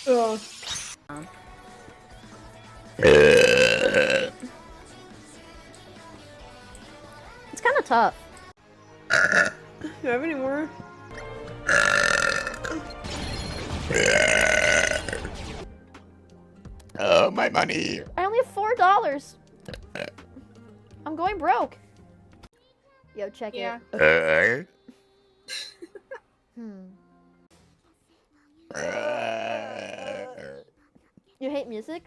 Oh. It's kind of tough. Do you have any more? Oh, my money. I only have $4. I'm going broke. Yo, check it. You hate music?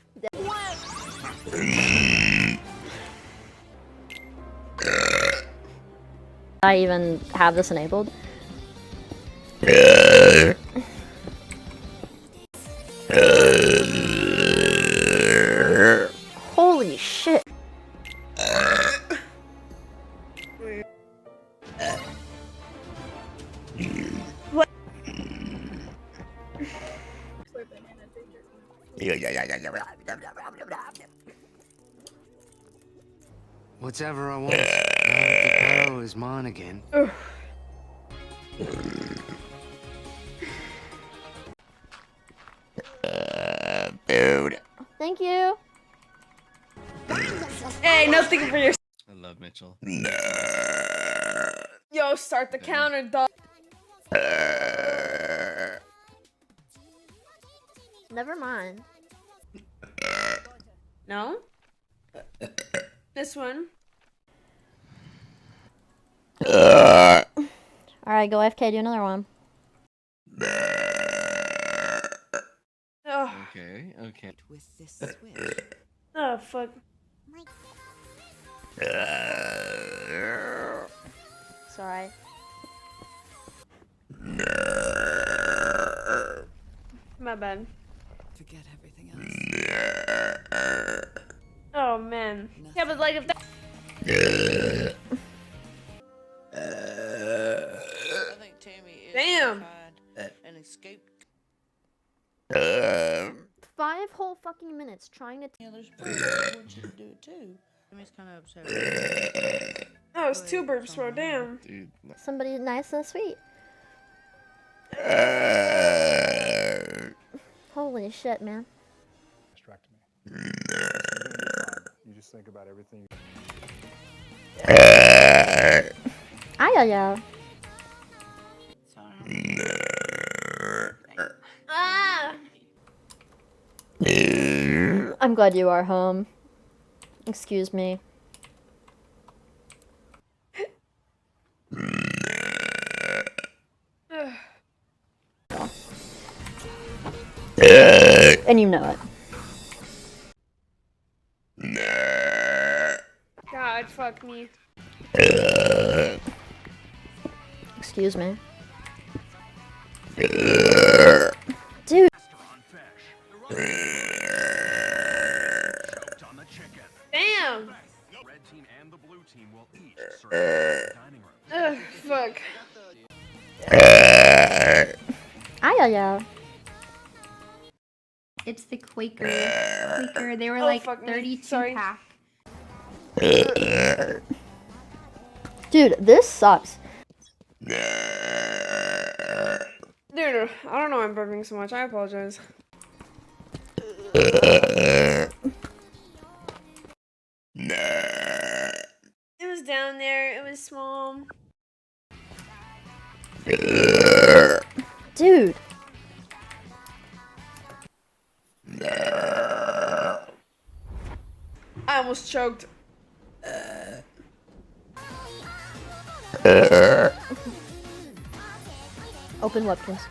I even have this enabled. Holy shit. What? Whatever I want. Now that the barrel is mine again. Dude. Thank you. Hey, nothing for your. I love Mitchell. Yo, start the counter, dog. Never mind. No? This one. Alright, go FK, do another one. Oh, Okay, okay. With this switch. oh fuck. Sorry. My bad. Forget everything else. Oh man. Yeah, but like if that. I think Tammy is Damn. find an escape. 5 whole fucking minutes trying to. Yeah, there's people who want you to do it too. Tammy's kind of upset. Oh, it's 2 burps, bro. Damn. Dude. Somebody nice and sweet. Holy shit, man. Distract me. You just think about everything. Ay. Ah! I'm glad you are home. Excuse me. And you know it. God, fuck me. Excuse me. Dude. Damn! Ugh, fuck. Ay. It's the Quaker. They were like fuck me. 32 Sorry. pack. Dude, this sucks. Dude, I don't know why I'm burping so much. I apologize. It was down there. It was small. Dude. I almost choked. Open what, please?